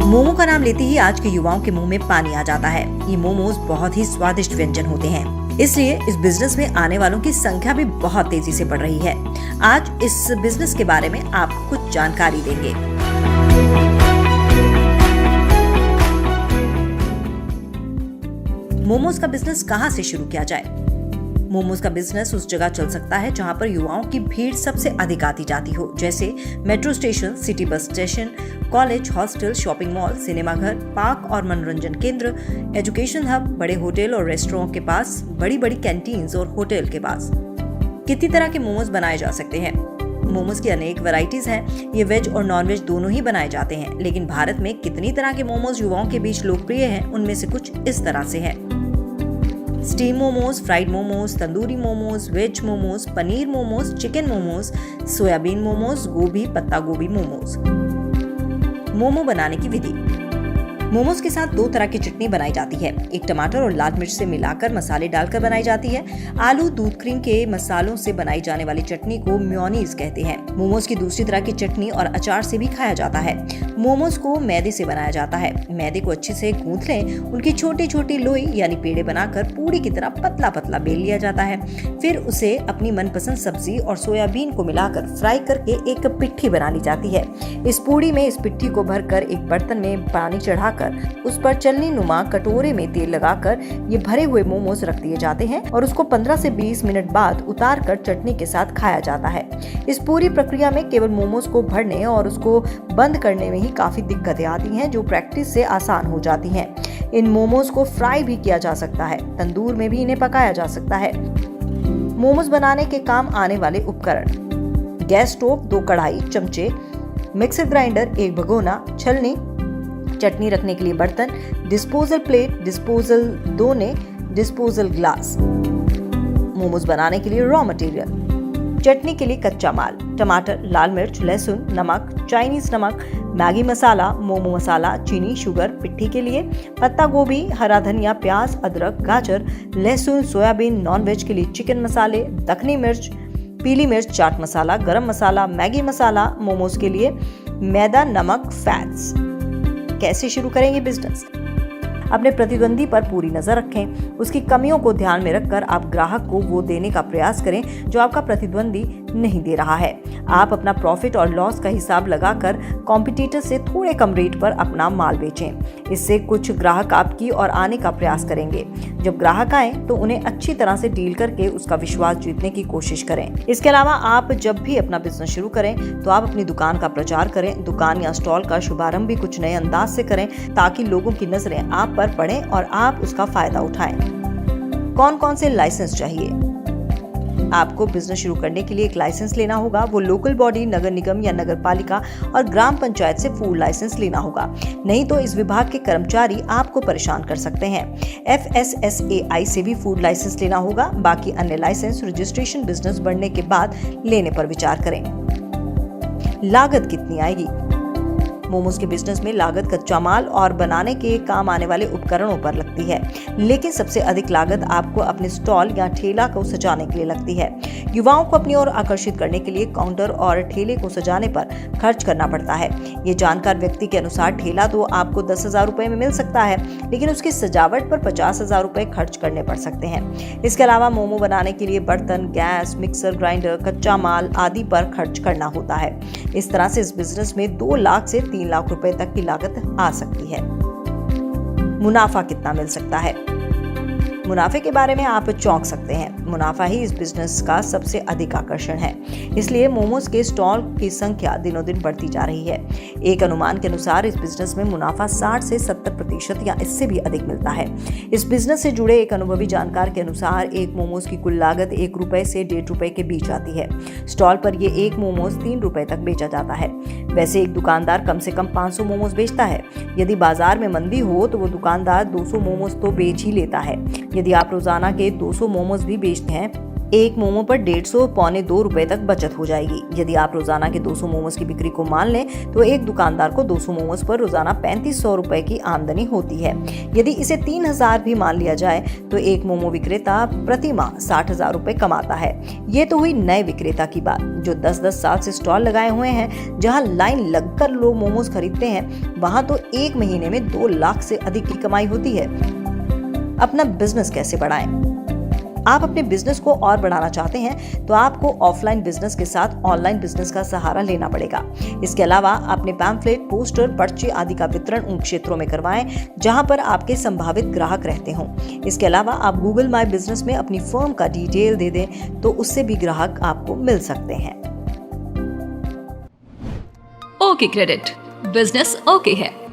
मोमो का नाम लेते ही आज के युवाओं के मुंह में पानी आ जाता है। ये मोमोज बहुत ही स्वादिष्ट व्यंजन होते हैं, इसलिए इस बिजनेस में आने वालों की संख्या भी बहुत तेजी से बढ़ रही है। आज इस बिजनेस के बारे में आपको कुछ जानकारी देंगे। मोमोज का बिजनेस कहां से शुरू किया जाए? मोमोज का बिजनेस उस जगह चल सकता है जहां पर युवाओं की भीड़ सबसे अधिक आती जाती हो, जैसे metro station, city bus station, college, hostel, shopping mall, सिनेमाघर, पार्क और मनोरंजन केंद्र, एजुकेशन हब, बड़े होटल और रेस्टोरेंट के पास, बड़ी बड़ी कैंटीन्स और होटल के पास। कितनी तरह के मोमोज बनाए जा सकते हैं? मोमोज की अनेक वैरायटीज हैं। ये वेज और नॉन वेज दोनों ही बनाए जाते हैं, लेकिन भारत में कितनी तरह के मोमोज युवाओं के बीच लोकप्रिय हैं, उनमें से कुछ इस तरह से हैं। Steam momos, fried momos, tandoori momos, veg momos, paneer momos, chicken momos, soyabean momos, गोभी पत्ता गोभी मोमोज। मोमो बनाने की विधि। मोमोज के साथ दो तरह की चटनी बनाई जाती है। एक टमाटर और लाल मिर्च से मिलाकर मसाले डालकर बनाई जाती है। आलू, दूध, क्रीम के मसालों से बनाई जाने वाली चटनी को मेयोनीज कहते हैं। मोमोज की दूसरी तरह की चटनी और अचार से भी खाया जाता है। मोमोज को मैदे से बनाया जाता है। मैदे को अच्छे से गूंथ लें, उनकी छोटी छोटी लोई यानी पेड़े बनाकर पूरी की तरह पतला पतला बेल लिया जाता है। फिर उसे अपनी मनपसंद सब्जी और सोयाबीन को मिलाकर फ्राई करके एक पिट्ठी बना ली जाती है। इस पूरी में इस पिट्ठी को भरकर एक बर्तन में पानी चढ़ाकर उस पर चलनी नुमा कटोरे में तेल लगाकर ये भरे हुए मोमोज रख दिए जाते हैं और उसको 15 से 20 मिनट बाद उतार कर चटनी के साथ खाया जाता है। इस पूरी प्रक्रिया में केवल मोमोज को भरने और उसको बंद करने में ही काफी दिक्कतें आती हैं, जो प्रैक्टिस से आसान हो जाती हैं। इन मोमोज को फ्राई भी किया जा सकता है, तंदूर में भी इन्हें पकाया जा सकता है। मोमोज बनाने के काम आने वाले उपकरण: गैस स्टोव, 2 कढ़ाई, चमचे, मिक्सर ग्राइंडर, 1 भगोना, छलनी, चटनी रखने के लिए बर्तन, डिस्पोजल प्लेट, डिस्पोजल दोने, डिस्पोजल ग्लास। मोमोज बनाने के लिए रॉ मटेरियल: चटनी के लिए कच्चा माल, टमाटर, लाल मिर्च, लहसुन, नमक, चाइनीज नमक, मैगी मसाला, मोमो मसाला, चीनी, शुगर। पिट्ठी के लिए पत्ता गोभी, हरा धनिया, प्याज, अदरक, गाजर, लहसुन, सोयाबीन। नॉन वेज के लिए चिकन मसाले, दखनी मिर्च, पीली मिर्च, चाट मसाला, गरम मसाला, मैगी मसाला। मोमोज के लिए मैदा, नमक, फैट्स। कैसे शुरू करेंगे बिजनेस? अपने प्रतिद्वंदी पर पूरी नजर रखें। उसकी कमियों को ध्यान में रखकर आप ग्राहक को वो देने का प्रयास करें जो आपका प्रतिद्वंदी नहीं दे रहा है। आप अपना प्रॉफिट और लॉस का हिसाब लगाकर कॉम्पिटिटर से थोड़े कम रेट पर अपना माल बेचें। इससे कुछ ग्राहक आपकी और आने का प्रयास करेंगे। जब ग्राहक आए तो उन्हें अच्छी तरह से डील करके उसका विश्वास जीतने की कोशिश करें। इसके अलावा आप जब भी अपना बिजनेस शुरू करें तो आप अपनी दुकान का प्रचार करें। दुकान या स्टॉल का शुभारंभ भी कुछ नए अंदाज से करें ताकि लोगों की नजरें आप पर पड़े और आप उसका फायदा उठाएं। कौन कौन से लाइसेंस चाहिए? आपको बिजनेस शुरू करने के लिए एक लाइसेंस लेना होगा। वो लोकल बॉडी, नगर निगम या नगर पालिका और ग्राम पंचायत से फूड लाइसेंस लेना होगा, नहीं तो इस विभाग के कर्मचारी आपको परेशान कर सकते हैं। FSSAI से भी फूड लाइसेंस लेना होगा। बाकी अन्य लाइसेंस रजिस्ट्रेशन बिजनेस बढ़ने के बाद लेने पर विचार करें। लागत कितनी आएगी? मोमोज के बिजनेस में लागत कच्चा माल और बनाने के काम आने वाले उपकरणों पर लगती है, लेकिन सबसे अधिक लागत आपको अपने स्टॉल या ठेला को सजाने के लिए लगती है। युवाओं को अपनी ओर आकर्षित करने के लिए काउंटर और ठेले को सजाने पर खर्च करना पड़ता है। ये जानकार व्यक्ति के अनुसार ठेला तो आपको 10,000 रुपए में मिल सकता है, लेकिन उसकी सजावट पर 50,000 रुपए खर्च करने पड़ सकते हैं। इसके अलावा मोमो बनाने के लिए बर्तन, गैस, मिक्सर ग्राइंडर, कच्चा माल आदि पर खर्च करना होता है। इस तरह से इस बिजनेस में 2 लाख से 3 लाख रुपए तक की लागत आ सकती है। मुनाफा कितना मिल सकता है? मुनाफे के बारे में आप चौंक सकते हैं। मुनाफा ही इस बिजनेस का सबसे अधिक आकर्षण है, इसलिए मोमोज के स्टॉल की संख्या दिनों दिन बढ़ती जा रही है। एक अनुमान के अनुसार इस बिजनेस में मुनाफा 60 से 70% या इससे भी अधिक मिलता है। इस बिजनेस से जुड़े एक अनुभवी जानकार के अनुसार एक मोमोज की कुल लागत 1 रुपए से 1.5 रुपए के बीच आती है। स्टॉल पर ये एक मोमोज 3 रुपए तक बेचा जाता है। वैसे एक दुकानदार कम से कम 500 मोमोज बेचता है। यदि बाजार में मंदी हो तो वो दुकानदार 200 मोमोज तो बेच ही लेता है। यदि आप रोजाना के 200 मोमोज भी बेचते हैं, एक मोमो पर 150 पौने 2 रुपए तक बचत हो जाएगी। यदि आप रोजाना के 200 मोमोज की बिक्री को मान लें तो एक दुकानदार को 200 मोमोज पर रोजाना 3500 रुपए की आमदनी होती है। यदि इसे 3000 भी मान लिया जाए तो एक मोमो विक्रेता प्रति माह 60,000 रुपए कमाता है। ये तो हुई नए विक्रेता की बात जो 10-10 साल से स्टॉल लगाए हुए हैं। जहां लाइन लगकर लोग मोमोज खरीदते हैं वहां तो एक महीने में 2 लाख से अधिक की कमाई होती है। अपना बिजनेस कैसे बढ़ाएं? आप अपने बिजनेस को और बढ़ाना चाहते हैं तो आपको ऑफलाइन बिजनेस के साथ ऑनलाइन बिजनेस का सहारा लेना पड़ेगा। इसके अलावा अपने पैम्फलेट, पोस्टर, पर्चे आदि का वितरण उन क्षेत्रों में करवाएं जहां पर आपके संभावित ग्राहक रहते हों। इसके अलावा आप गूगल माई बिजनेस में अपनी फर्म का डिटेल दे दें तो उससे भी ग्राहक आपको मिल सकते हैं। ओके क्रेडिट, बिजनेस ओके है।